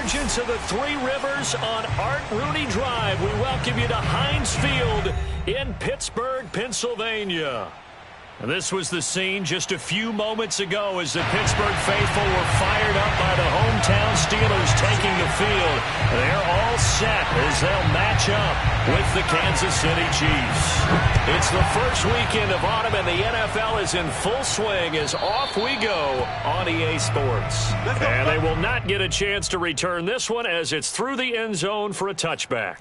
convergence of the Three Rivers on Art Rooney Drive. We welcome you to Heinz Field in Pittsburgh, Pennsylvania. And this was the scene just a few moments ago as the Pittsburgh faithful were fired up by the hometown Steelers taking the field. They're all set as they'll match up with the Kansas City Chiefs. It's the first weekend of autumn and the NFL is in full swing as off we go on EA Sports. And they will not get a chance to return this one as it's through the end zone for a touchback.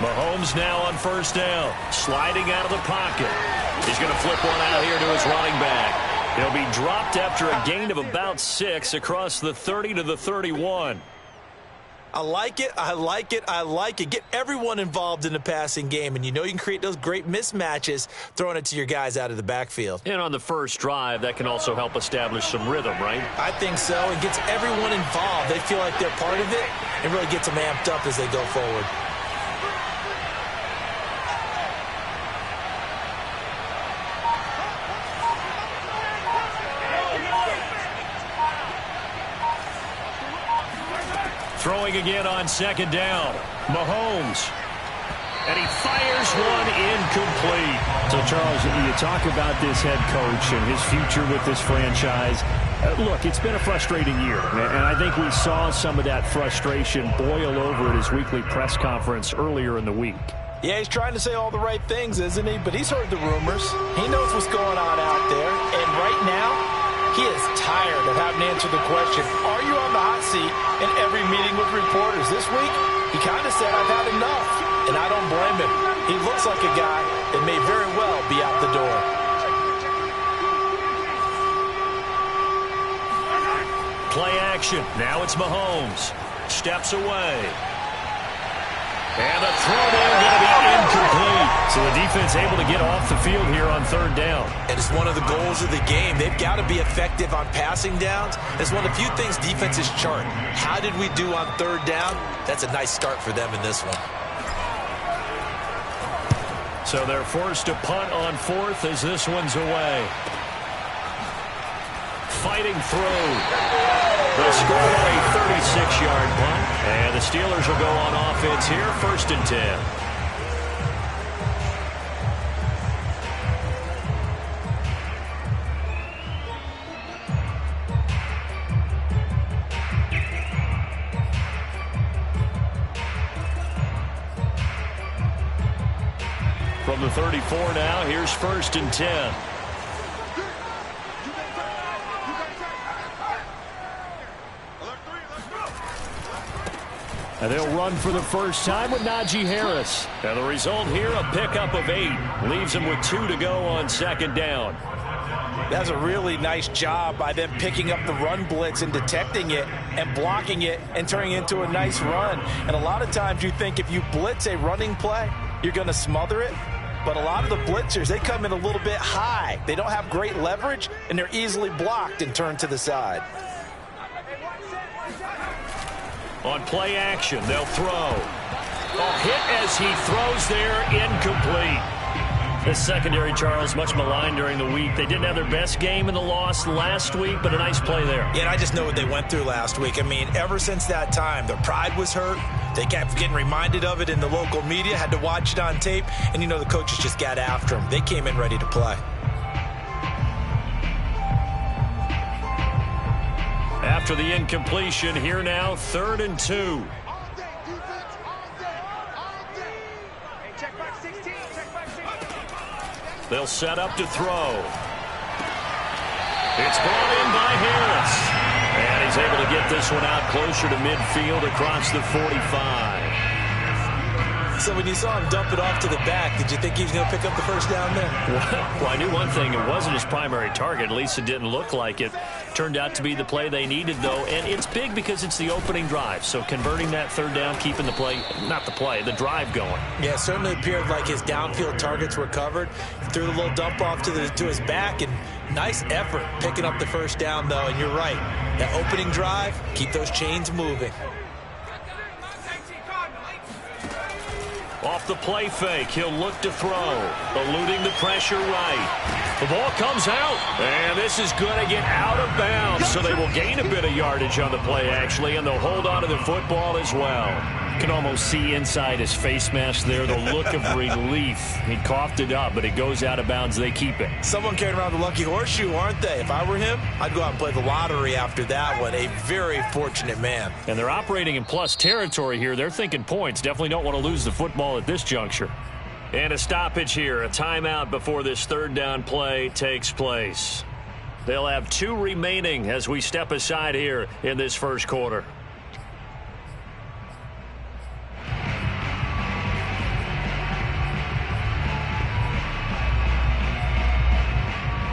Mahomes now on first down, sliding out of the pocket. He's going to flip one out here to his running back. He'll be dropped after a gain of about 6 across the 30 to the 31. I like it, I like it, I like it. Get everyone involved in the passing game, and you know you can create those great mismatches throwing it to your guys out of the backfield. And on the first drive, that can also help establish some rhythm, right? I think so. It gets everyone involved. They feel like they're part of it and really gets them amped up as they go forward. Throwing again on second down. Mahomes. And he fires one incomplete. So, Charles, you talk about this head coach and his future with this franchise. Look, it's been a frustrating year, and I think we saw some of that frustration boil over at his weekly press conference earlier in the week. Yeah, he's trying to say all the right things, isn't he? But he's heard the rumors. He knows what's going on out there. And right now, he is tired of having to answer the question, are you on the hot seat in every meeting with reporters? This week, he kind of said, I've had enough. And I don't blame him. He looks like a guy that may very well be out the door. Play action. Now it's Mahomes. Steps away. And the throw there going to be incomplete. So the defense able to get off the field here on third down. And it's one of the goals of the game. They've got to be effective on passing downs. It's one of the few things defenses chart. How did we do on third down? That's a nice start for them in this one. So they're forced to punt on fourth as this one's away. Fighting through. They'll score a 36-yard punt. And the Steelers will go on offense here, 1st and 10. From the 34 now, here's 1st and 10. And they'll run for the first time with Najee Harris. And the result here, a pickup of 8. Leaves them with 2 to go on second down. That's a really nice job by them picking up the run blitz and detecting it and blocking it and turning it into a nice run. And a lot of times you think if you blitz a running play, you're going to smother it. But a lot of the blitzers, they come in a little bit high. They don't have great leverage, and they're easily blocked and turned to the side. On play action, they'll throw. A hit as he throws there, incomplete. This secondary, Charles, much maligned during the week. They didn't have their best game in the loss last week, but a nice play there. Yeah, and I just know what they went through last week. I mean, ever since that time, their pride was hurt. They kept getting reminded of it in the local media, had to watch it on tape, and, you know, the coaches just got after them. They came in ready to play. After the incompletion, here now, 3rd and 2. They'll set up to throw. It's brought in by Harris. And he's able to get this one out closer to midfield across the 45. So when you saw him dump it off to the back, did you think he was going to pick up the first down there? Well, I knew one thing. It wasn't his primary target. At least it didn't look like it. Turned out to be the play they needed, though. And it's big because it's the opening drive. So converting that third down, keeping the play, not the play, the drive going. Yeah, it certainly appeared like his downfield targets were covered. Threw the little dump off to his back, and nice effort picking up the first down, though. And you're right. That opening drive, keep those chains moving. Off the play fake, he'll look to throw. Eluding the pressure right. The ball comes out, and this is going to get out of bounds, so they will gain a bit of yardage on the play, actually, and they'll hold on to the football as well. You can almost see inside his face mask there the look of relief. He coughed it up, but it goes out of bounds. They keep it. Someone carrying around the lucky horseshoe, aren't they? If I were him, I'd go out and play the lottery after that one. A very fortunate man. And they're operating in plus territory here. They're thinking points. Definitely don't want to lose the football at this juncture. And a stoppage here, a timeout before this third down play takes place. They'll have 2 remaining as we step aside here in this first quarter.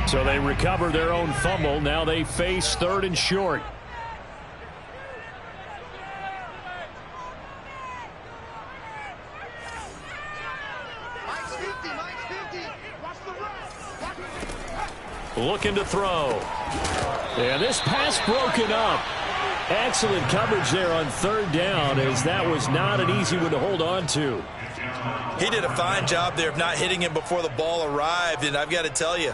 So they recover their own fumble. Now they face 3rd and short. Looking to throw. And this pass broken up. Excellent coverage there on 3rd down, as that was not an easy one to hold on to. He did a fine job there of not hitting him before the ball arrived, and I've got to tell you,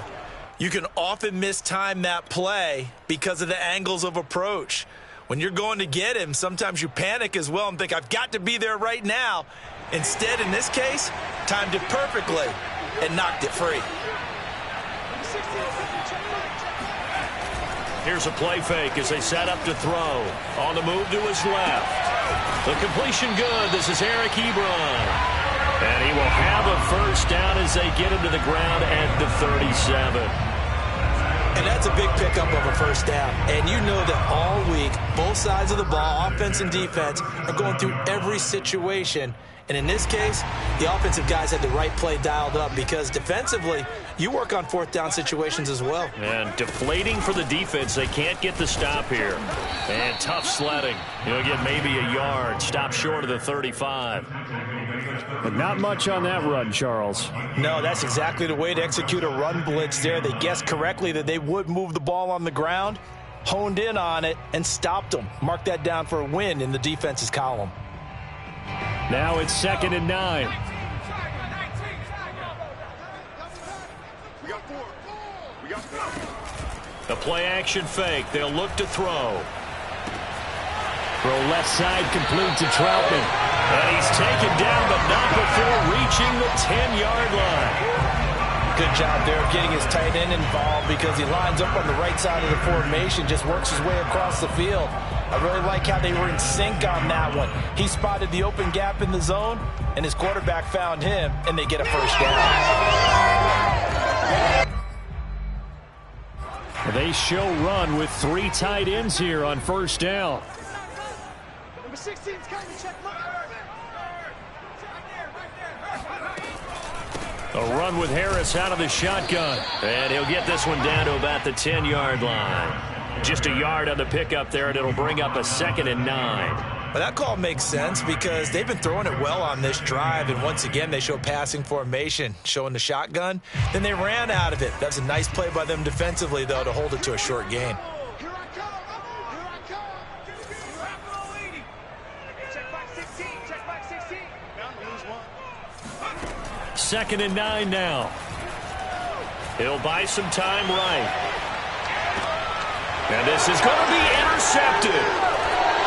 you can often mistime that play because of the angles of approach. When you're going to get him, sometimes you panic as well and think, I've got to be there right now. Instead, in this case, timed it perfectly and knocked it free. Here's a play fake as they set up to throw. On the move to his left. The completion good. This is Eric Ebron. And he will have a first down as they get him to the ground at the 37. And that's a big pickup of a first down. And you know that all week, both sides of the ball, offense and defense, are going through every situation. And in this case, the offensive guys had the right play dialed up because defensively, you work on 4th down situations as well. And deflating for the defense. They can't get the stop here. And tough sledding. He'll get maybe a yard. Stop short of the 35. But not much on that run, Charles. No, that's exactly the way to execute a run blitz there. They guessed correctly that they would move the ball on the ground, honed in on it, and stopped them. Mark that down for a win in the defense's column. Now it's 2nd and 9. The play action fake. They'll look to throw. Throw left side complete to Troutman. And he's taken down, but not before reaching the 10-yard line. Good job there of getting his tight end involved because he lines up on the right side of the formation, just works his way across the field. I really like how they were in sync on that one. He spotted the open gap in the zone, and his quarterback found him, and they get a first down. They show run with 3 tight ends here on first down. Number 16's coming to check. A run with Harris out of the shotgun. And he'll get this one down to about the 10-yard line. Just a yard on the pickup there, and it'll bring up a 2nd and 9. Well, that call makes sense because they've been throwing it well on this drive, and once again, they show passing formation, showing the shotgun. Then they ran out of it. That's a nice play by them defensively, though, to hold it to a short gain. Here I come. Here I come. Check back 16. Check back 16. Down, lose one. 2nd and 9 now. He'll buy some time right. And this is going to be intercepted.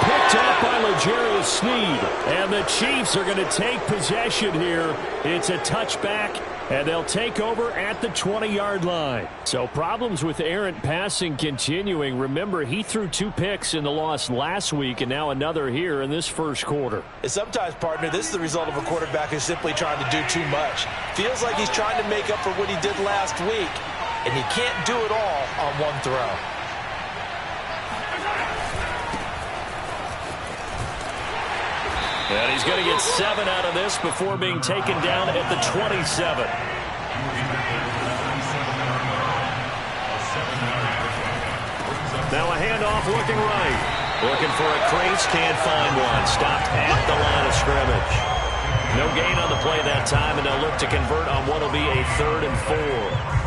Picked up by L'Jarius Sneed. And the Chiefs are going to take possession here. It's a touchback, and they'll take over at the 20-yard line. So problems with errant passing continuing. Remember, he threw 2 picks in the loss last week, and now another here in this first quarter. And sometimes, partner, this is the result of a quarterback who's simply trying to do too much. Feels like he's trying to make up for what he did last week, and he can't do it all on one throw. And he's going to get 7 out of this before being taken down at the 27. Now a handoff looking right. Looking for a crease, can't find one. Stopped at the line of scrimmage. No gain on the play that time, and they'll look to convert on what will be a 3rd and 4.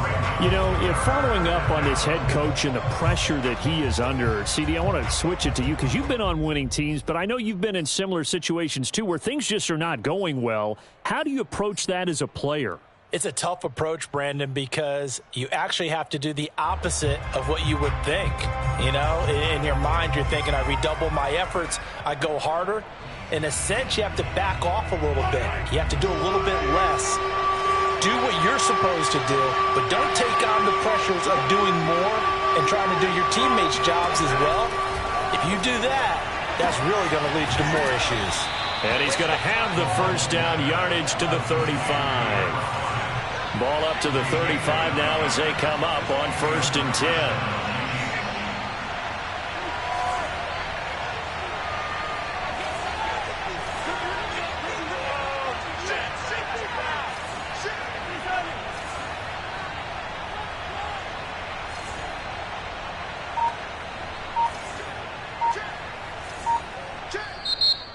You know, if following up on this head coach and the pressure that he is under, CD, I want to switch it to you because you've been on winning teams, but I know you've been in similar situations too where things just are not going well. How do you approach that as a player? It's a tough approach, Brandon, because you actually have to do the opposite of what you would think. You know, in your mind, you're thinking, I redouble my efforts, I go harder. In a sense, you have to back off a little bit. You have to do a little bit less. Do what you're supposed to do, but don't take on the pressures of doing more and trying to do your teammates' jobs as well. If you do that, that's really going to lead to more issues. And he's going to have the first down, yardage to the 35. Ball up to the 35 now as they come up on 1st and 10.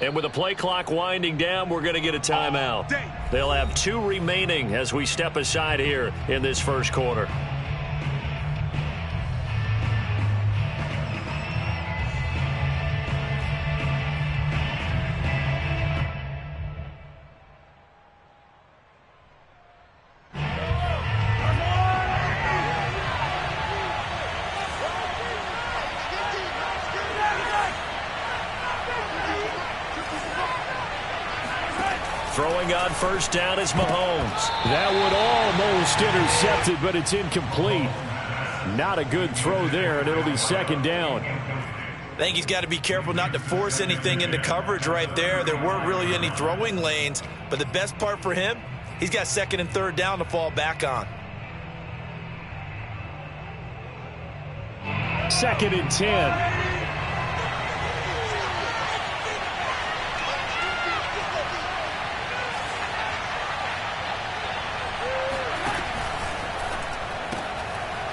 And with the play clock winding down, we're going to get a timeout. They'll have 2 remaining as we step aside here in this first quarter. Throwing on first down is Mahomes. That one almost intercepted, but it's incomplete. Not a good throw there, and it'll be 2nd down. I think he's got to be careful not to force anything into coverage right there. There weren't really any throwing lanes, but the best part for him, he's got 2nd and 3rd down to fall back on. 2nd and 10.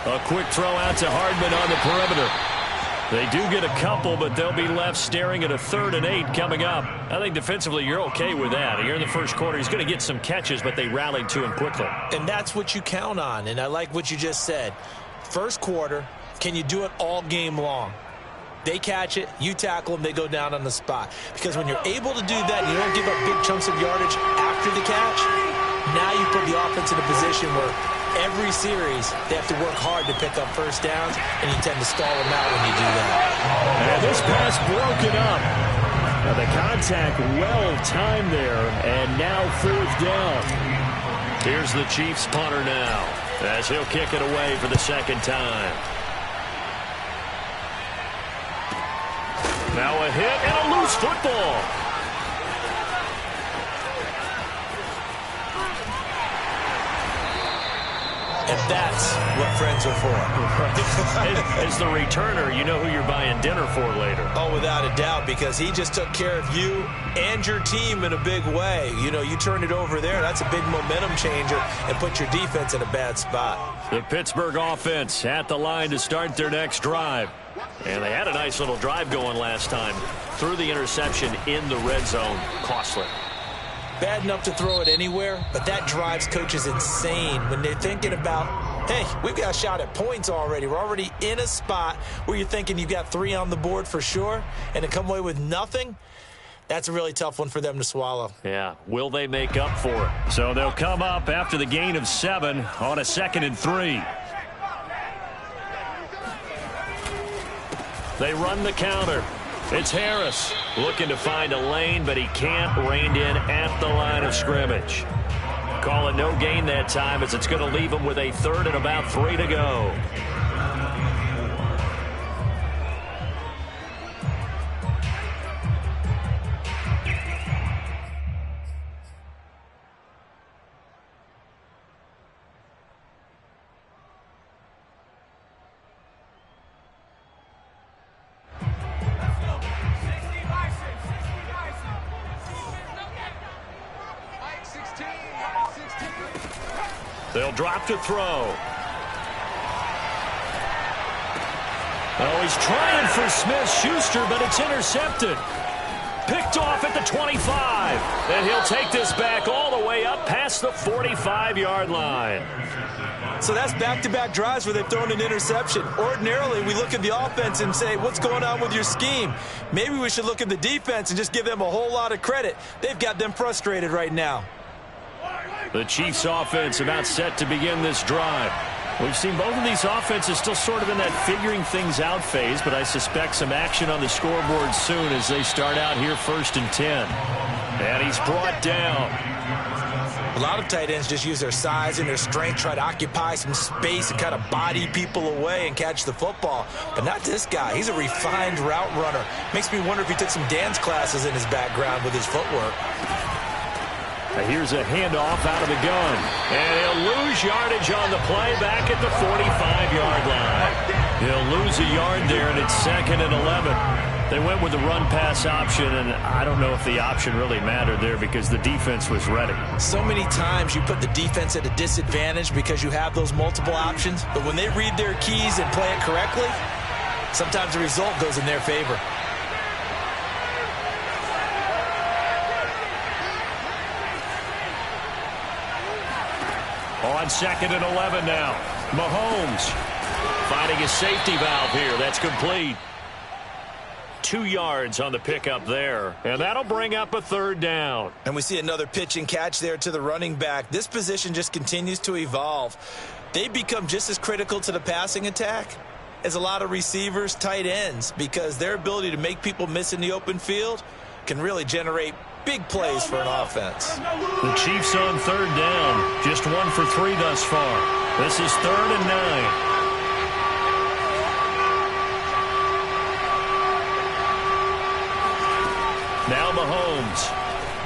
A quick throw out to Hardman on the perimeter. They do get a couple, but they'll be left staring at a 3rd and 8 coming up. I think defensively you're okay with that. Here in the first quarter, he's going to get some catches, but they rallied to him quickly. And that's what you count on, and I like what you just said. First quarter, can you do it all game long? They catch it, you tackle them, they go down on the spot. Because when you're able to do that and you don't give up big chunks of yardage after the catch, now you put the offense in a position where every series, they have to work hard to pick up first downs, and you tend to stall them out when you do that. And this pass broken up. Now the contact well-timed there, and now 4th down. Here's the Chiefs punter now, as he'll kick it away for the 2nd time. Now a hit and a loose football. And that's what friends are for. As the returner, you know who you're buying dinner for later. Oh, without a doubt, because he just took care of you and your team in a big way. You know, you turn it over there, that's a big momentum changer and put your defense in a bad spot. The Pittsburgh offense at the line to start their next drive. And they had a nice little drive going last time. Threw the interception in the red zone. Costly. Bad enough to throw it anywhere, but that drives coaches insane when they're thinking about, hey, we've got a shot at points already. We're already in a spot where you're thinking you've got 3 on the board for sure, and to come away with nothing, that's a really tough one for them to swallow. Yeah, will they make up for it? So they'll come up after the gain of 7 on a 2nd and 3. They run the counter. It's Harris looking to find a lane, but he can't. Reined in at the line of scrimmage. Call it no gain that time, as it's going to leave him with a 3rd and about 3 to go. They'll drop to throw. Oh, he's trying for Smith-Schuster, but it's intercepted. Picked off at the 25. And he'll take this back all the way up past the 45-yard line. So that's back-to-back drives where they've thrown an interception. Ordinarily, we look at the offense and say, what's going on with your scheme? Maybe we should look at the defense and just give them a whole lot of credit. They've got them frustrated right now. The Chiefs offense about set to begin this drive. We've seen both of these offenses still sort of in that figuring things out phase, but I suspect some action on the scoreboard soon as they start out here 1st and 10. And he's brought down. A lot of tight ends just use their size and their strength, try to occupy some space and kind of body people away and catch the football. But not this guy. He's a refined route runner. Makes me wonder if he took some dance classes in his background with his footwork. Here's a handoff out of the gun. And he'll lose yardage on the play back at the 45-yard line. He'll lose a yard there, and it's 2nd and 11. They went with the run-pass option, and I don't know if the option really mattered there because the defense was ready. So many times you put the defense at a disadvantage because you have those multiple options, but when they read their keys and play it correctly, sometimes the result goes in their favor. On 2nd and 11 now. Mahomes finding a safety valve here. That's complete. 2 yards on the pickup there. And that'll bring up a 3rd down. And we see another pitch and catch there to the running back. This position just continues to evolve. They become just as critical to the passing attack as a lot of receivers, tight ends, because their ability to make people miss in the open field can really generate big plays for an offense. The Chiefs on 3rd down. Just 1 for 3 thus far. This is 3rd and 9. Now Mahomes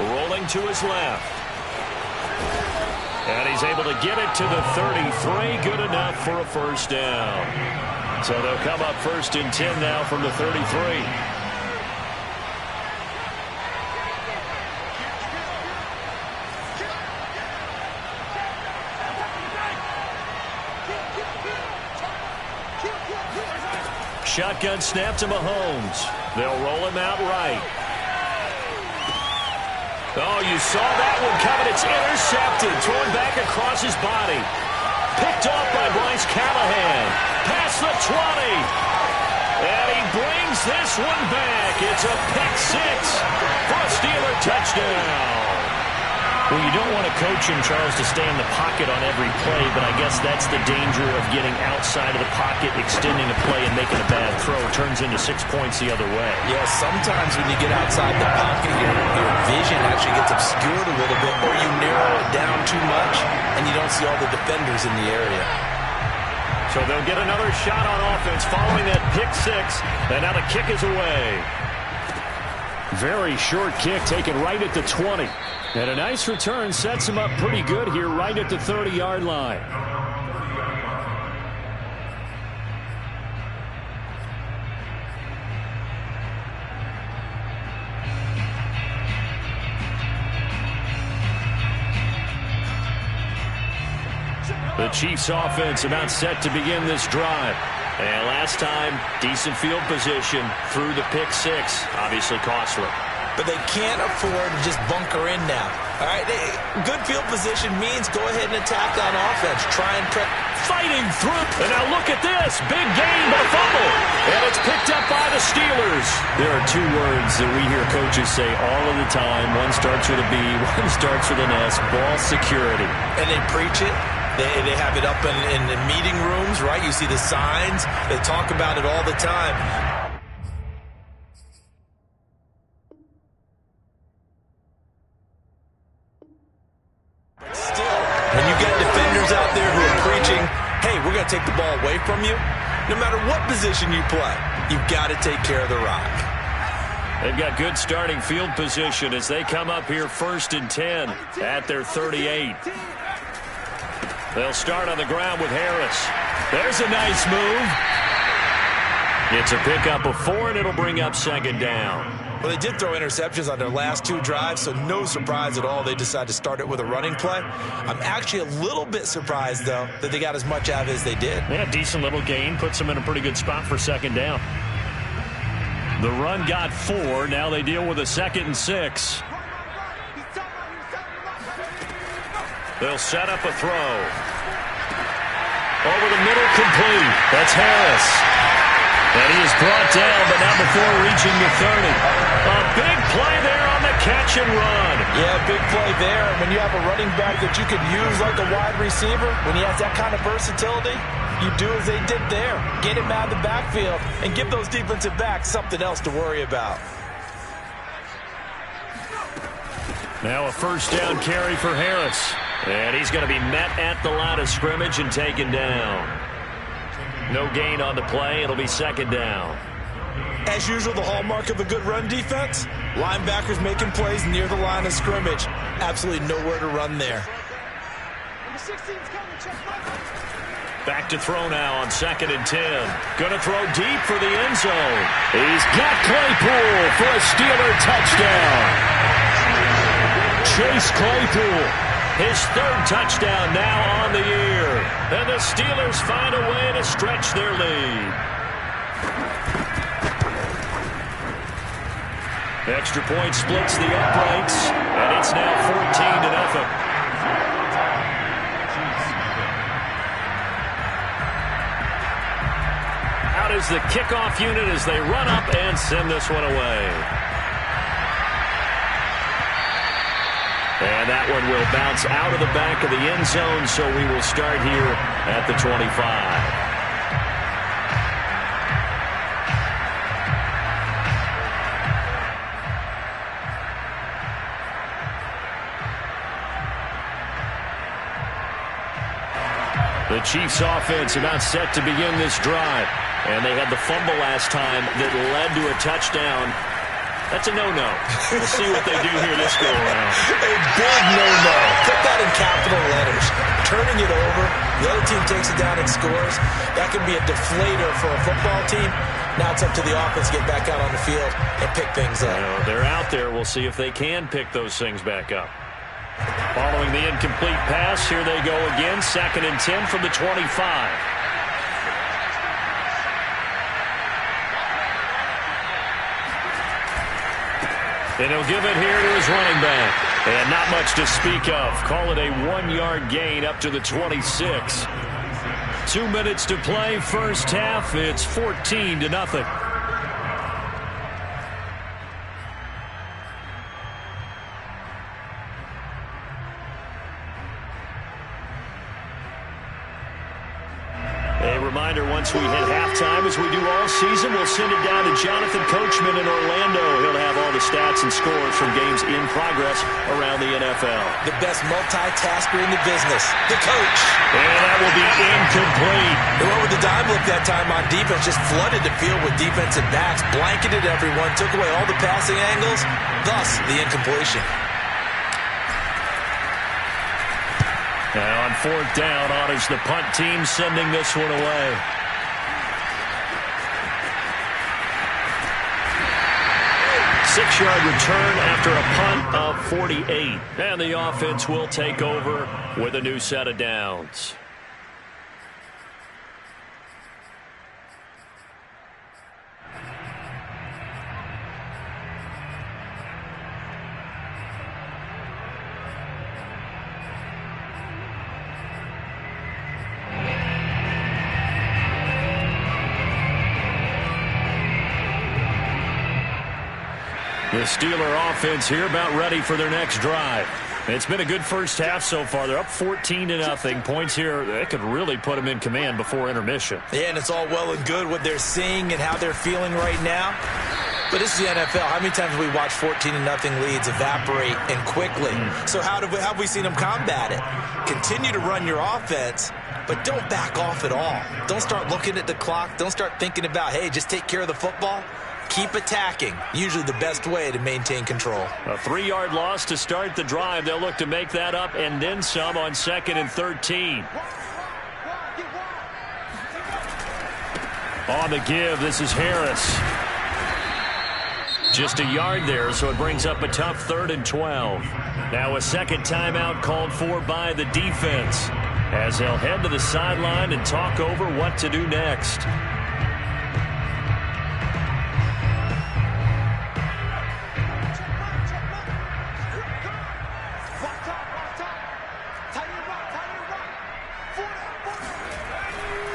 rolling to his left. And he's able to get it to the 33. Good enough for a 1st down. So they'll come up 1st and 10 now from the 33. Shotgun snap to Mahomes. They'll roll him out right. Oh, you saw that one coming. It's intercepted. Thrown back across his body. Picked off by Bryce Callahan. Past the 20. And he brings this one back. It's a pick 6 for a Steeler touchdown. Well, you don't want a coach in Charles to stay in the pocket on every play, but I guess that's the danger of getting outside of the pocket, extending a play, and making a bad throw. Turns into 6 points the other way. Yeah, sometimes when you get outside the pocket, your vision actually gets obscured a little bit, or you narrow it down too much, and you don't see all the defenders in the area. So they'll get another shot on offense following that pick 6, and now the kick is away. Very short kick taken right at the 20. And a nice return sets him up pretty good here right at the 30-yard line. The Chiefs offense about set to begin this drive. And last time, decent field position through the pick 6. Obviously costly. But they can't afford to just bunker in now. All right, good field position means go ahead and attack on offense. Try and prep. Fighting through. And now look at this. Big gain, but a fumble. And it's picked up by the Steelers. There are 2 words that we hear coaches say all of the time. One starts with a B, one starts with an S. Ball security. And they preach it. They have it up in the meeting rooms, right? You see the signs. They talk about it all the time. When you get defenders out there who are preaching, hey, we're going to take the ball away from you, no matter what position you play, you've got to take care of the rock. They've got good starting field position as they come up here 1st and 10 at their 38. They'll start on the ground with Harris. There's a nice move. It's a pickup of 4, and it'll bring up 2nd down. Well, they did throw interceptions on their last 2 drives, so no surprise at all they decided to start it with a running play. I'm actually a little bit surprised, though, that they got as much out of it as they did. Yeah, decent little gain. Puts them in a pretty good spot for second down. The run got 4. Now they deal with a 2nd and 6. They'll set up a throw. Over the middle, complete. That's Harris. And he is brought down, but not before reaching the 30. A big play there on the catch and run. Yeah, big play there. When you have a running back that you could use like a wide receiver, when he has that kind of versatility, you do as they did there. Get him out of the backfield and give those defensive backs something else to worry about. Now a first down carry for Harris. And he's going to be met at the line of scrimmage and taken down. No gain on the play. It'll be second down. As usual, the hallmark of a good run defense, linebackers making plays near the line of scrimmage. Absolutely nowhere to run there. Back to throw now on 2nd and 10. Going to throw deep for the end zone. He's got Claypool for a Steeler touchdown. Chase Claypool, his 3rd touchdown now on the year. And the Steelers find a way to stretch their lead. Extra point splits the uprights, and it's now 14-0. Out is the kickoff unit as they run up and send this one away. And that one will bounce out of the back of the end zone, so we will start here at the 25. The Chiefs offense about set to begin this drive. And they had the fumble last time that led to a touchdown. That's a no-no. We'll see what they do here this go-around. A big no-no. Put that in capital letters. Turning it over, the other team takes it down and scores. That can be a deflator for a football team. Now it's up to the offense to get back out on the field and pick things up. Well, they're out there. We'll see if they can pick those things back up. Following the incomplete pass, here they go again. 2nd and 10 from the 25. And he'll give it here to his running back. And not much to speak of. Call it a 1-yard gain up to the 26. 2 minutes to play, first half. It's 14-0. A reminder, once we hit halftime, as we do all season, we'll send it down to Jonathan Coachman in Orlando. He'll have all the stats and scores from games in progress around the NFL. The best multitasker in the business, the coach. And that will be incomplete. They went with the dime look that time on defense, just flooded the field with defensive backs, blanketed everyone, took away all the passing angles, thus the incompletion. Now on 4th down, honors the punt team, sending this one away. Six-yard return after a punt of 48. And the offense will take over with a new set of downs. The Steeler offense here about ready for their next drive. It's been a good first half so far. They're up 14-0. Points here, they could really put them in command before intermission. Yeah, and it's all well and good what they're seeing and how they're feeling right now. But this is the NFL. How many times have we watched 14-0 leads evaporate and quickly? So how have we seen them combat it? Continue to run your offense, but don't back off at all. Don't start looking at the clock. Don't start thinking about, hey, just take care of the football. Keep attacking. Usually the best way to maintain control. A 3-yard loss to start the drive. They'll look to make that up and then some on 2nd and 13. On the give, this is Harris. Just a yard there, so it brings up a tough 3rd and 12. Now a second timeout called for by the defense, as they'll head to the sideline and talk over what to do next.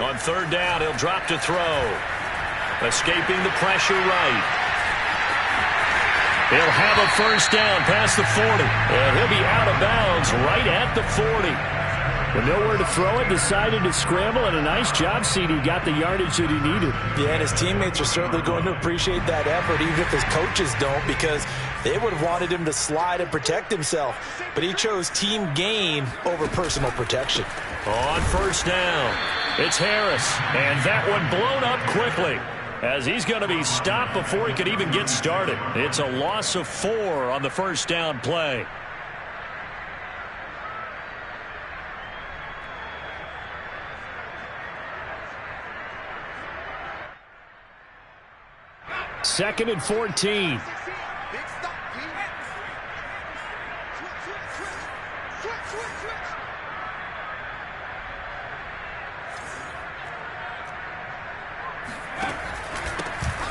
On 3rd down, he'll drop to throw. Escaping the pressure right. He'll have a first down past the 40. And he'll be out of bounds right at the 40. With nowhere to throw it, decided to scramble, and a nice job, CD. Got the yardage that he needed. Yeah, and his teammates are certainly going to appreciate that effort, even if his coaches don't, because they would have wanted him to slide and protect himself. But he chose team gain over personal protection. On 1st down, it's Harris. And that one blown up quickly, as he's going to be stopped before he could even get started. It's a loss of 4 on the 1st down play. Second and 14.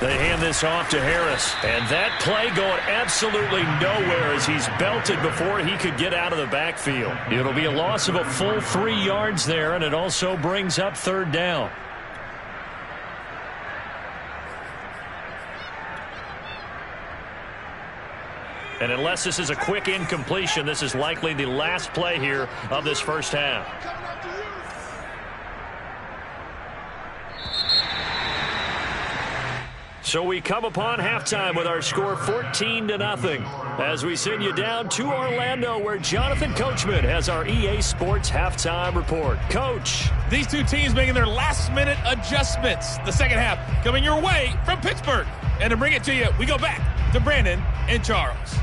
They hand this off to Harris. And that play going absolutely nowhere as he's belted before he could get out of the backfield. It'll be a loss of a full 3 yards there, and it also brings up 3rd down. And unless this is a quick incompletion, this is likely the last play here of this first half. So we come upon halftime with our score 14-0 as we send you down to Orlando, where Jonathan Coachman has our EA Sports halftime report. Coach. These two teams making their last-minute adjustments. The second half coming your way from Pittsburgh. And to bring it to you, we go back to Brandon and Charles.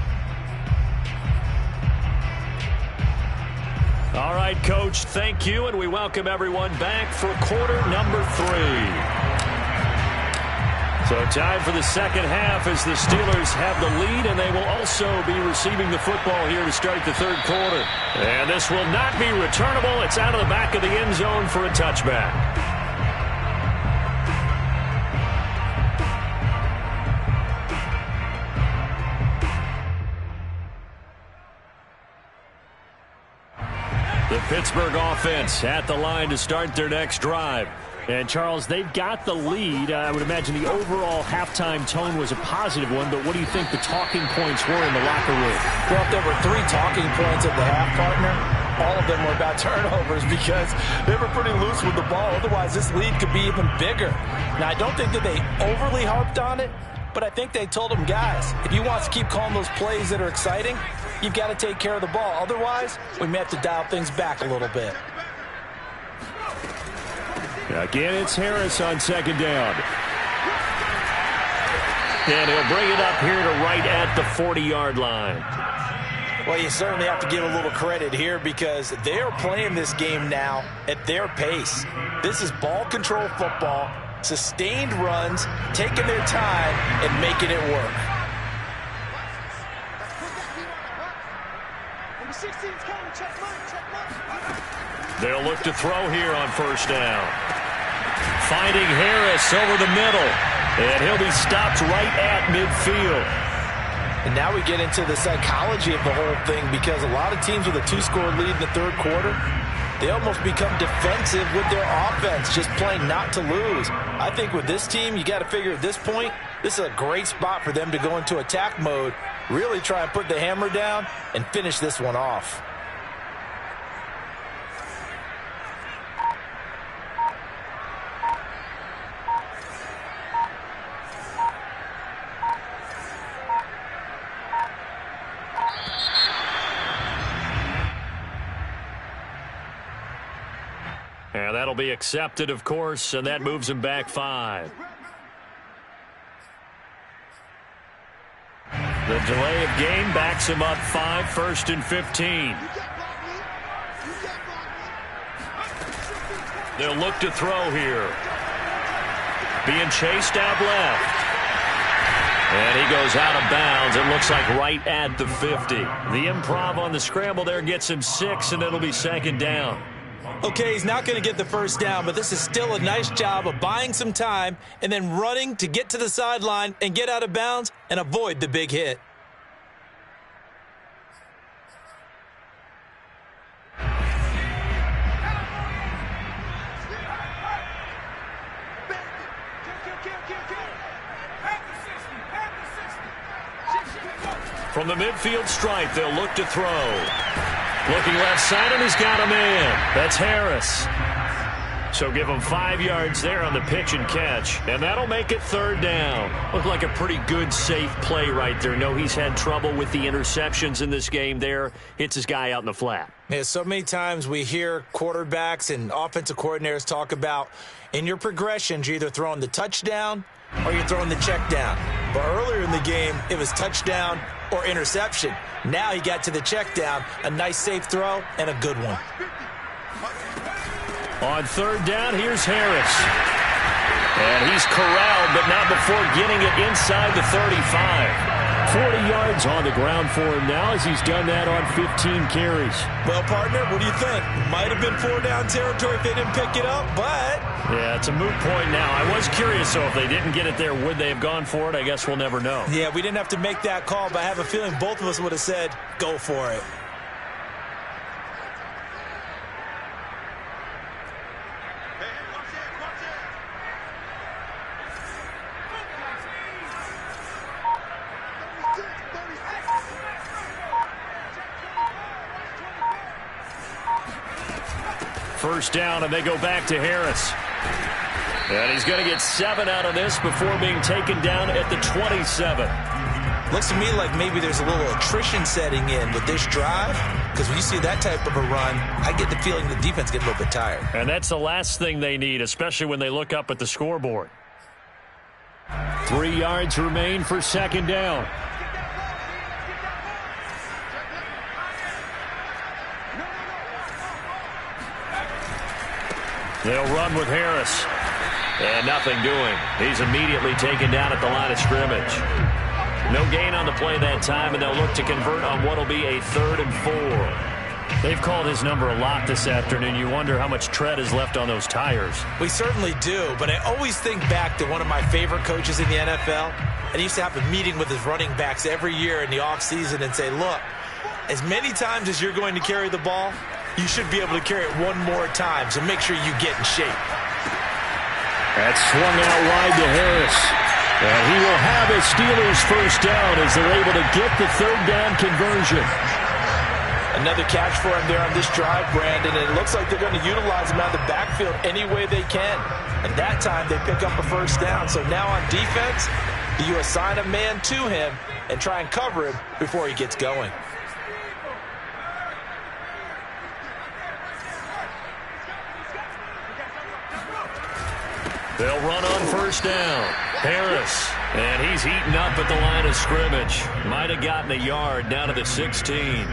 All right, Coach, thank you, and we welcome everyone back for quarter number 3. So time for the second half as the Steelers have the lead, and they will also be receiving the football here to start the 3rd quarter. And this will not be returnable. It's out of the back of the end zone for a touchback. The Pittsburgh offense at the line to start their next drive. And, Charles, they've got the lead. I would imagine the overall halftime tone was a positive one, but what do you think the talking points were in the locker room? Well, if there were 3 talking points at the half, partner, all of them were about turnovers because they were pretty loose with the ball. Otherwise, this lead could be even bigger. Now, I don't think that they overly harped on it, but I think they told them, guys, if you want to keep calling those plays that are exciting, you've got to take care of the ball. Otherwise, we may have to dial things back a little bit. Again, it's Harris on 2nd down. And he'll bring it up here to right at the 40-yard line. Well, you certainly have to give a little credit here because they are playing this game now at their pace. This is ball control football, sustained runs, taking their time and making it work. They'll look to throw here on 1st down. Finding Harris over the middle. And he'll be stopped right at midfield. And now we get into the psychology of the whole thing because a lot of teams with a 2-score lead in the 3rd quarter, they almost become defensive with their offense, just playing not to lose. I think with this team, you got to figure at this point, this is a great spot for them to go into attack mode, really try and put the hammer down and finish this one off. And that'll be accepted, of course, and that moves him back 5. The delay of game backs him up 5, 1st and 15. They'll look to throw here. Being chased out left. And he goes out of bounds. It looks like right at the 50. The improv on the scramble there gets him 6, and it'll be second down. Okay, he's not going to get the first down, but this is still a nice job of buying some time and then running to get to the sideline and get out of bounds and avoid the big hit. From the midfield stripe, they'll look to throw. Looking left side, and he's got a man. That's Harris. So give him 5 yards there on the pitch and catch, and that'll make it third down. Looked like a pretty good, safe play right there. No, he's had trouble with the interceptions in this game there. Hits his guy out in the flat. Yeah, so many times we hear quarterbacks and offensive coordinators talk about in your progressions, you're either throwing the touchdown or you're throwing the check down. But earlier in the game, it was touchdown or interception. Now he got to the check down, a nice safe throw, and a good one. On third down, here's Harris. And he's corralled, but not before getting it inside the 35. 40 yards on the ground for him now as he's done that on 15 carries. Well, partner, what do you think? Might have been 4-down territory if they didn't pick it up, but... Yeah, it's a moot point now. I was curious, so if they didn't get it there, would they have gone for it? I guess we'll never know. Yeah, we didn't have to make that call, but I have a feeling both of us would have said, go for it. First down, and they go back to Harris. And he's going to get 7 out of this before being taken down at the 27. Looks to me like maybe there's a little attrition setting in with this drive, because when you see that type of a run, I get the feeling the defense gets a little bit tired. And that's the last thing they need, especially when they look up at the scoreboard. 3 yards remain for second down. They'll run with Harris. And nothing doing. He's immediately taken down at the line of scrimmage. No gain on the play that time, and they'll look to convert on what will be a 3rd and 4. They've called his number a lot this afternoon. You wonder how much tread is left on those tires. We certainly do, but I always think back to one of my favorite coaches in the NFL, and he used to have a meeting with his running backs every year in the offseason and say, look, as many times as you're going to carry the ball, you should be able to carry it one more time, so make sure you get in shape. That's swung out wide to Harris. And he will have his Steelers first down as they're able to get the 3rd down conversion. Another catch for him there on this drive, Brandon, and it looks like they're going to utilize him out of the backfield any way they can. And that time they pick up a first down. So now on defense, you assign a man to him and try and cover him before he gets going. They'll run on first down. Harris, and he's eaten up at the line of scrimmage. Might have gotten a yard down to the 16.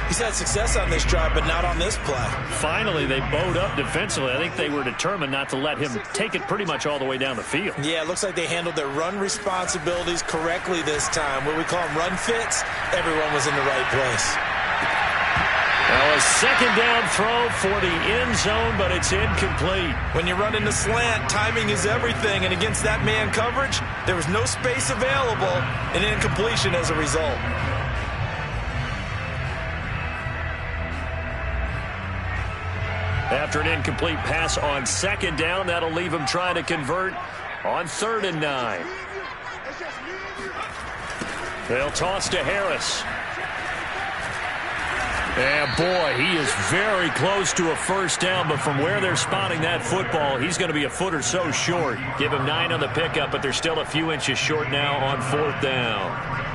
He's had success on this drive, but not on this play. Finally, they bowed up defensively. I think they were determined not to let him take it pretty much all the way down the field. Yeah, it looks like they handled their run responsibilities correctly this time. What we call them run fits, everyone was in the right place. Well, a second down throw for the end zone, but it's incomplete. When you run in the slant, timing is everything, and against that man coverage, there was no space available, and incompletion as a result. After an incomplete pass on second down, that'll leave him trying to convert on 3rd and 9. They'll toss to Harris. And boy, he is very close to a first down, but from where they're spotting that football, he's going to be a foot or so short. Give him 9 on the pickup, but they're still a few inches short now on 4th down.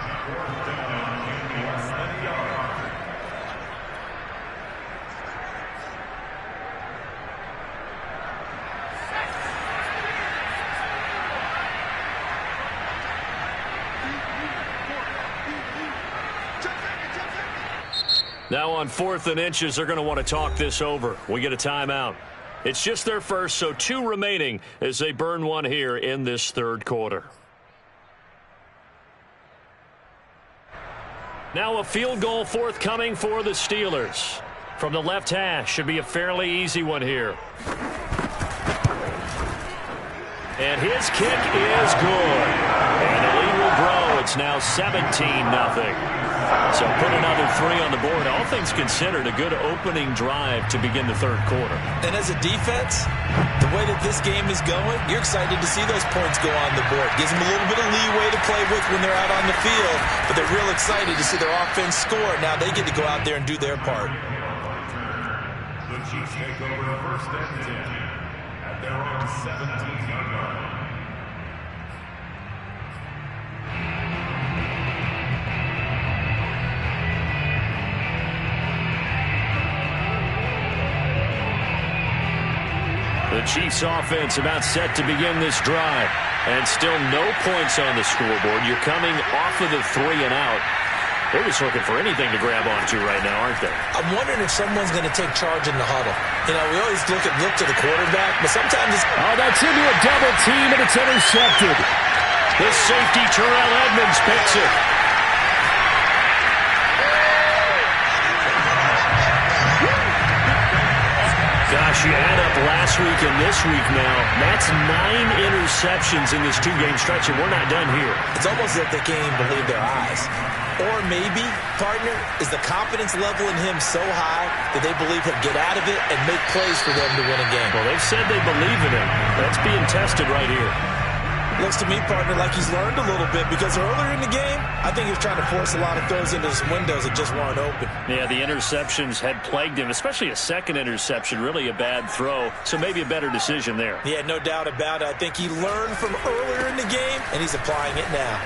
Now on 4th and inches, they're going to want to talk this over. We get a timeout. It's just their first, so 2 remaining as they burn one here in this 3rd quarter. Now a field goal forthcoming for the Steelers. From the left hash, should be a fairly easy one here. And his kick is good. And the lead will grow. It's now 17-0. So put another 3 on the board. All things considered, a good opening drive to begin the third quarter. And as a defense, the way that this game is going, you're excited to see those points go on the board. Gives them a little bit of leeway to play with when they're out on the field, but they're real excited to see their offense score. Now they get to go out there and do their part. The Chiefs take over the first and 10 at their own 17-yard line. The Chiefs offense about set to begin this drive. And still no points on the scoreboard. You're coming off of the 3 and out. They're just looking for anything to grab onto right now, aren't they? I'm wondering if someone's going to take charge in the huddle. You know, we always look to the quarterback, but sometimes it's... Oh, that's into a double team, and it's intercepted. The safety, Terrell Edmonds, picks it. Gosh, you add up last week and this week now. That's 9 interceptions in this 2-game stretch, and we're not done here. It's almost as if they can't even believe their eyes. Or maybe, partner, is the confidence level in him so high that they believe he'll get out of it and make plays for them to win a game. Well, they've said they believe in him. That's being tested right here. Looks to me, partner, like he's learned a little bit because earlier in the game, I think he was trying to force a lot of throws into some windows that just weren't open. Yeah, the interceptions had plagued him, especially a second interception, really a bad throw, so maybe a better decision there. Yeah, no doubt about it. I think he learned from earlier in the game, and he's applying it now.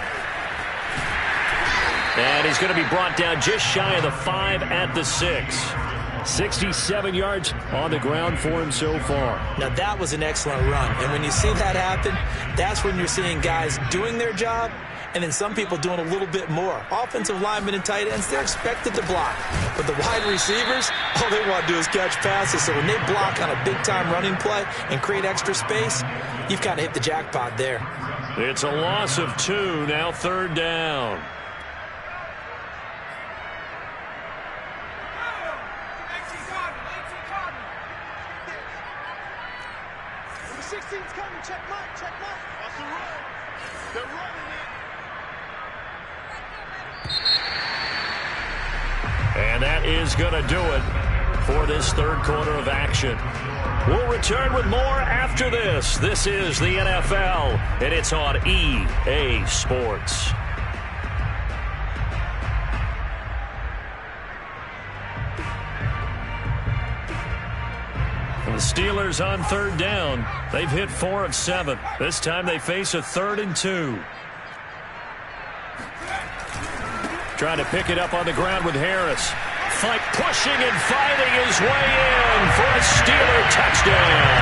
And he's going to be brought down just shy of the 5 at the 6. 67 yards on the ground for him so far. Now, that was an excellent run. And when you see that happen, that's when you're seeing guys doing their job and then some people doing a little bit more. Offensive linemen and tight ends, they're expected to block. But the wide receivers, all they want to do is catch passes. So when they block on a big-time running play and create extra space, you've kind of hit the jackpot there. It's a loss of 2, now 3rd down. Check mark. That's a run. They're running it. And that is going to do it for this third quarter of action. We'll return with more after this. This is the NFL, and it's on EA Sports. The Steelers on 3rd down. They've hit 4 of 7. This time they face a 3rd and 2. Trying to pick it up on the ground with Harris. Fight pushing and fighting his way in for a Steeler touchdown.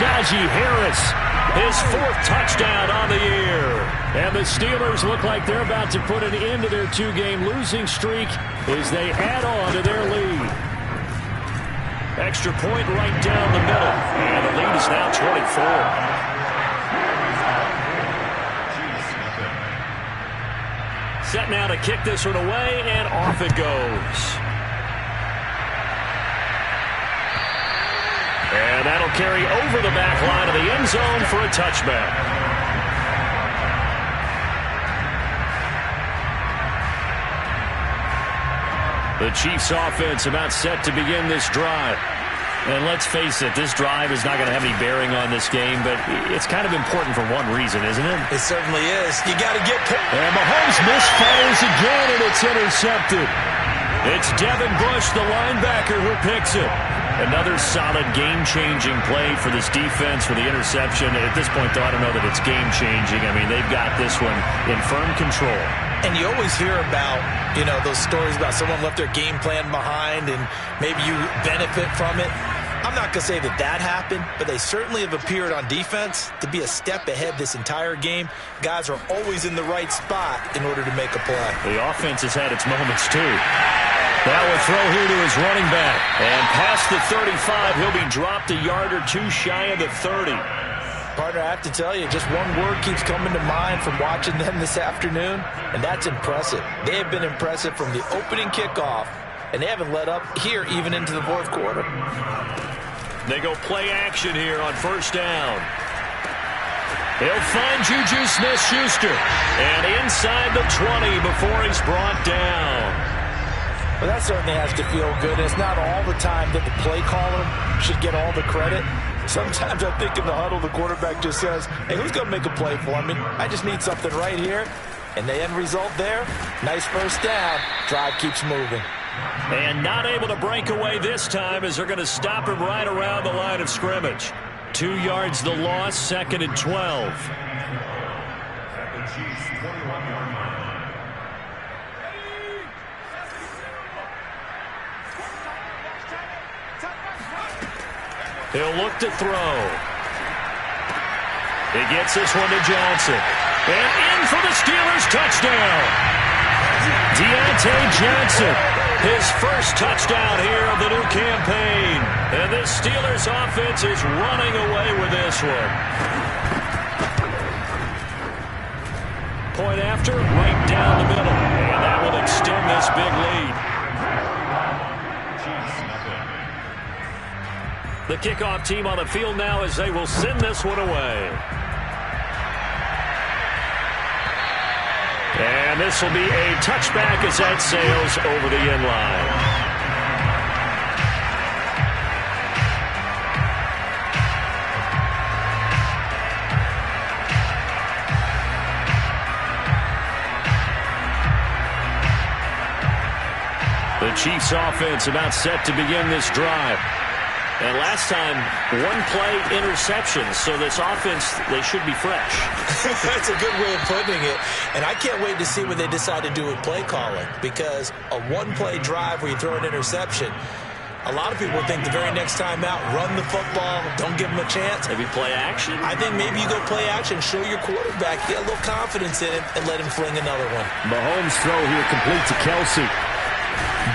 Najee Harris, his 4th touchdown on the year. And the Steelers look like they're about to put an end to their 2-game losing streak as they add on to their lead. Extra point right down the middle. And the lead is now 24. Set now to kick this one away, and off it goes. And that'll carry over the back line of the end zone for a touchback. The Chiefs offense about set to begin this drive. And let's face it, this drive is not going to have any bearing on this game, but it's kind of important for one reason, isn't it? It certainly is. You got to get... And Mahomes misfires again, and it's intercepted. It's Devin Bush, the linebacker, who picks it. Another solid game-changing play for this defense for the interception. At this point, though, I don't know that it's game-changing. I mean, they've got this one in firm control. And you always hear about, you know, those stories about someone left their game plan behind and maybe you benefit from it. I'm not going to say that that happened, but they certainly have appeared on defense to be a step ahead this entire game. Guys are always in the right spot in order to make a play. The offense has had its moments, too. Now a throw here to his running back. And past the 35, he'll be dropped a yard or two shy of the 30. Partner, I have to tell you, just one word keeps coming to mind from watching them this afternoon, and that's impressive. They have been impressive from the opening kickoff, and they haven't let up here even into the fourth quarter. They go play action here on first down. He'll find Juju Smith-Schuster, and inside the 20 before he's brought down. Well, that certainly has to feel good. It's not all the time that the play caller should get all the credit. Sometimes I think in the huddle, the quarterback just says, hey, who's going to make a play for me? I just need something right here. And the end result there, nice first down. Drive keeps moving. And not able to break away this time as they're going to stop him right around the line of scrimmage. 2 yards the loss, 2nd and 12. At the Chiefs' 21-yard line. He'll look to throw. He gets this one to Johnson. And in for the Steelers touchdown. Deontay Johnson, his first touchdown here of the new campaign. And this Steelers offense is running away with this one. Point after, right down the middle. And that will extend this big lead. The kickoff team on the field now as they will send this one away. And this will be a touchback as that sails over the end line. The Chiefs offense about set to begin this drive. And last time, one play interception, so this offense, they should be fresh. That's a good way of putting it. And I can't wait to see what they decide to do with play calling, because a one-play drive where you throw an interception, a lot of people think the very next time out, run the football, don't give them a chance. Maybe play action? I think maybe you go play action, show your quarterback, get a little confidence in him, and let him fling another one. Mahomes' throw here complete to Kelsey.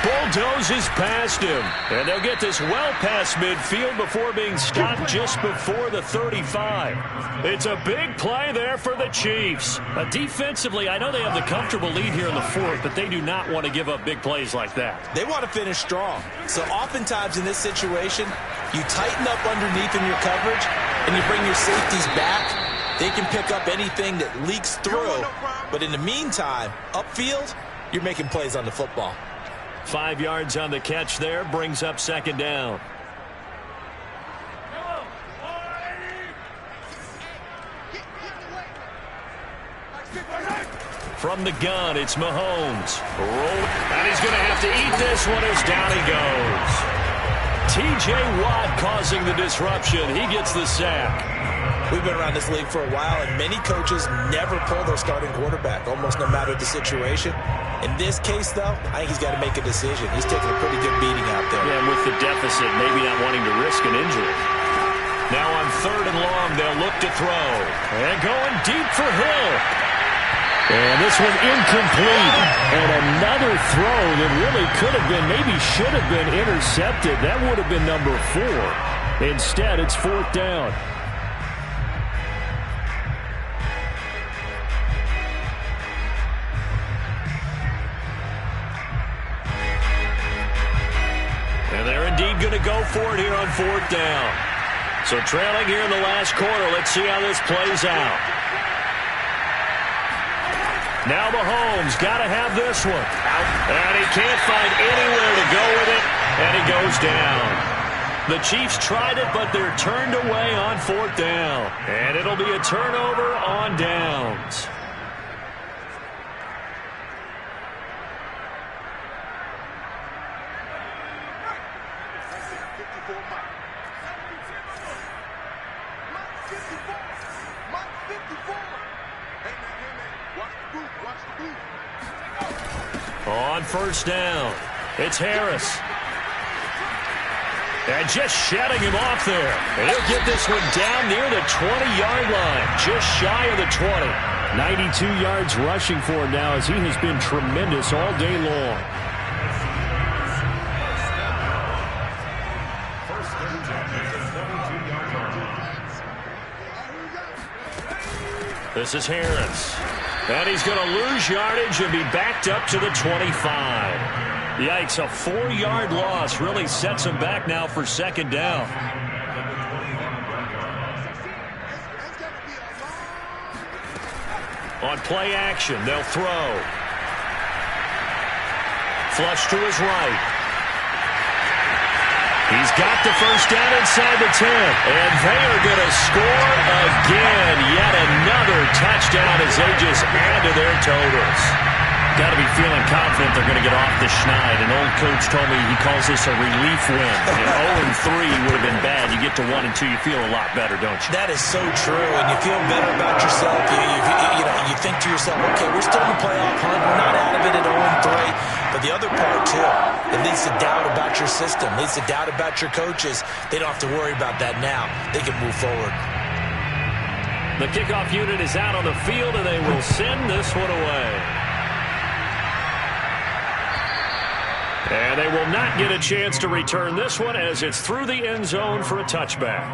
Bulldozes past him. And they'll get this well past midfield before being stopped just before the 35. It's a big play there for the Chiefs. Defensively, I know they have the comfortable lead here in the fourth, but they do not want to give up big plays like that. They want to finish strong. So oftentimes in this situation, you tighten up underneath in your coverage, and you bring your safeties back. They can pick up anything that leaks through. But in the meantime, upfield, you're making plays on the football. 5 yards on the catch there, brings up second down. From the gun, it's Mahomes. And he's going to have to eat this one as down he goes. T.J. Watt causing the disruption. He gets the sack. We've been around this league for a while, and many coaches never pull their starting quarterback, almost no matter the situation. In this case, though, I think he's got to make a decision. He's taking a pretty good beating out there. Yeah, and with the deficit, maybe not wanting to risk an injury. Now on 3rd and long, they'll look to throw. And going deep for Hill. And this one incomplete. And another throw that really could have been, maybe should have been intercepted. That would have been number 4. Instead, it's 4th down. And they're indeed going to go for it here on 4th down. So trailing here in the last quarter. Let's see how this plays out. Now Mahomes got to have this one. And he can't find anywhere to go with it. And he goes down. The Chiefs tried it, but they're turned away on 4th down. And it'll be a turnover on downs. On 1st down, it's Harris. And just shutting him off there. And he'll get this one down near the 20-yard line, just shy of the 20. 92 yards rushing for him now as he has been tremendous all day long. First and 10 at the 72-yard line. This is Harris. And he's going to lose yardage and be backed up to the 25. Yikes, a 4-yard loss really sets him back now for second down. On play action, they'll throw. Flush to his right. He's got the first down inside the 10. And they are going to score again. Yet another touchdown as they just add to their totals. Got to be feeling confident they're going to get off the schneid. An old coach told me he calls this a relief win. And 0-3 would have been bad. You get to 1-2, you feel a lot better, don't you? That is so true, and you feel better about yourself. You think to yourself, okay, we're still in the playoff hunt. We're not out of it at 0-3. But the other part, too, it leads to doubt about your system. It leads to doubt about your coaches. They don't have to worry about that now. They can move forward. The kickoff unit is out on the field, and they will send this one away. And they will not get a chance to return this one as it's through the end zone for a touchback.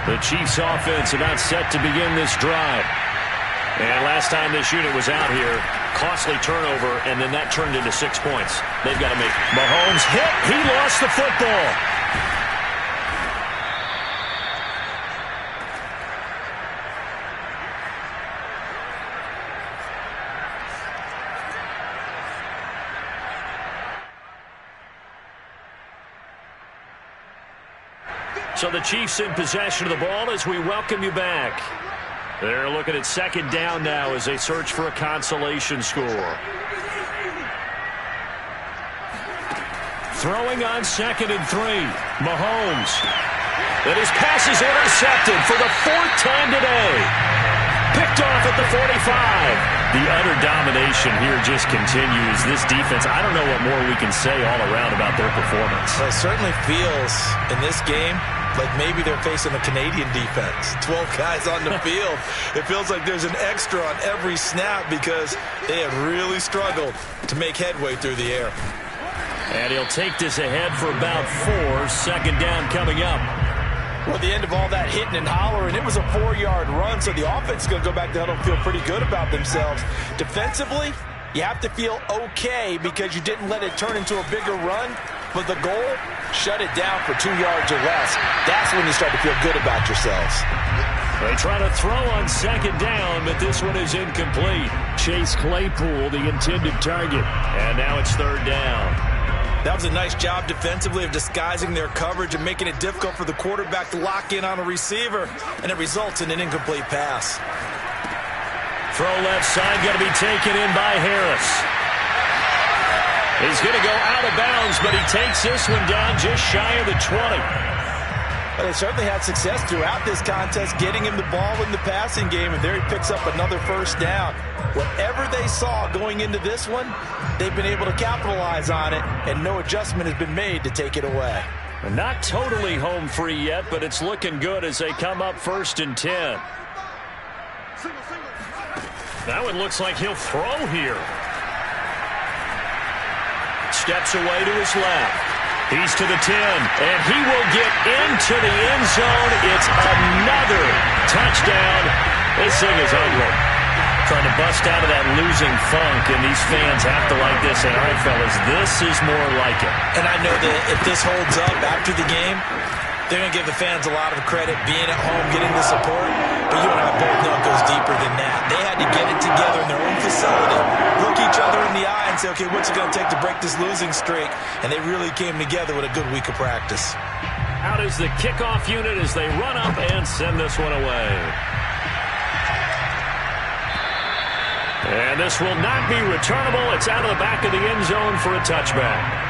The Chiefs offense about set to begin this drive. And last time this unit was out here, costly turnover, and then that turned into 6 points. They've got to make Mahomes hit. He lost the football. So the Chiefs in possession of the ball as we welcome you back. They're looking at second down now as they search for a consolation score. Throwing on 2nd and 3. Mahomes. And his pass is intercepted for the 4th time today. Picked off at the 45. The utter domination here just continues. This defense, I don't know what more we can say all around about their performance. Well, it certainly feels in this game like maybe they're facing a Canadian defense. 12 guys on the field. It feels like there's an extra on every snap because they have really struggled to make headway through the air. And he'll take this ahead for about 4. Second down coming up. Well, the end of all that hitting and hollering, it was a 4-yard run, so the offense is going to go back to huddle and feel pretty good about themselves. Defensively, you have to feel okay because you didn't let it turn into a bigger run. But the goal, shut it down for 2 yards or less. That's when you start to feel good about yourselves. They try to throw on second down, but this one is incomplete. Chase Claypool, the intended target. And now it's 3rd down. That was a nice job defensively of disguising their coverage and making it difficult for the quarterback to lock in on a receiver. And it results in an incomplete pass. Throw left side, going to be taken in by Harris. He's going to go out of bounds, but he takes this one down just shy of the 20. Well, they certainly had success throughout this contest, getting him the ball in the passing game, and there he picks up another 1st down. Whatever they saw going into this one, they've been able to capitalize on it, and no adjustment has been made to take it away. Not totally home free yet, but it's looking good as they come up 1st and 10. That one looks like he'll throw here. Steps away to his left. He's to the 10, and he will get into the end zone. It's another touchdown. This thing is ugly. Trying to bust out of that losing funk, and these fans have to like this. And, all right, fellas, this is more like it. And I know that if this holds up after the game, they're going to give the fans a lot of credit, being at home, getting the support. But you and I both know it goes deeper than that. They had to get it together in their own facility, look each other in the eye and say, okay, what's it going to take to break this losing streak? And they really came together with a good week of practice. Out is the kickoff unit as they run up and send this one away. And this will not be returnable. It's out of the back of the end zone for a touchback.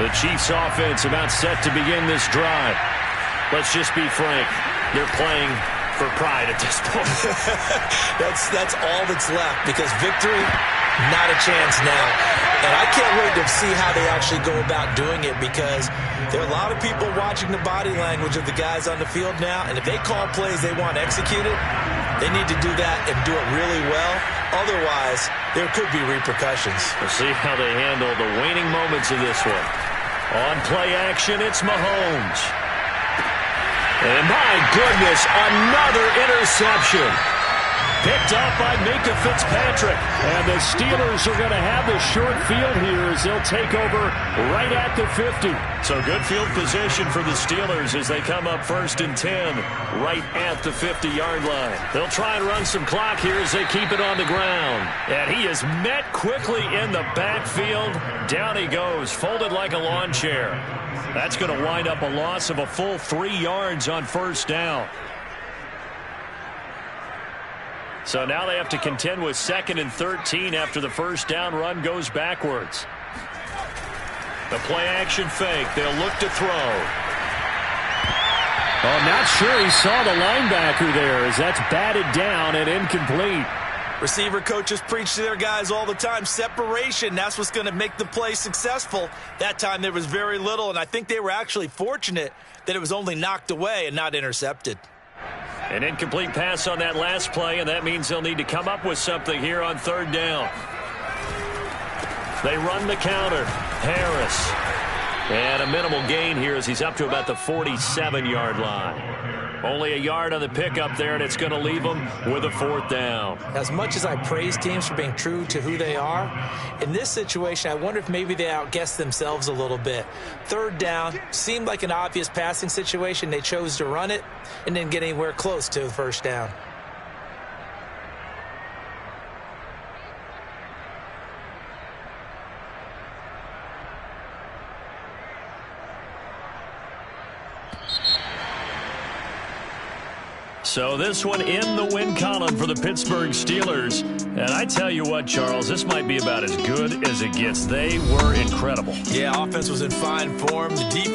The Chiefs offense about set to begin this drive. Let's just be frank. They're playing for pride at this point. That's all that's left because victory, not a chance now. And I can't wait to see how they actually go about doing it, because there are a lot of people watching the body language of the guys on the field now, and if they call plays they want executed, they need to do that and do it really well. Otherwise, there could be repercussions. We'll see how they handle the waning moments of this one. On play action, it's Mahomes. And my goodness, another interception. Picked up by Minka Fitzpatrick. And the Steelers are going to have the short field here as they'll take over right at the 50. So good field position for the Steelers as they come up 1st and 10 right at the 50-yard line. They'll try and run some clock here as they keep it on the ground. And he is met quickly in the backfield. Down he goes, folded like a lawn chair. That's going to wind up a loss of a full 3 yards on 1st down. So now they have to contend with 2nd and 13 after the 1st down run goes backwards. The play action fake. They'll look to throw. Oh, I'm not sure he saw the linebacker there as that's batted down and incomplete. Receiver coaches preach to their guys all the time. Separation, that's what's going to make the play successful. That time there was very little, and I think they were actually fortunate that it was only knocked away and not intercepted. An incomplete pass on that last play, and that means they'll need to come up with something here on 3rd down. They run the counter. Harris. And a minimal gain here as he's up to about the 47-yard line. Only a yard on the pickup there, and it's going to leave them with a 4th down. As much as I praise teams for being true to who they are, in this situation, I wonder if maybe they outguessed themselves a little bit. 3rd down seemed like an obvious passing situation. They chose to run it and didn't get anywhere close to the 1st down. So this one in the win column for the Pittsburgh Steelers. And I tell you what, Charles, this might be about as good as it gets. They were incredible. Yeah, offense was in fine form. The defense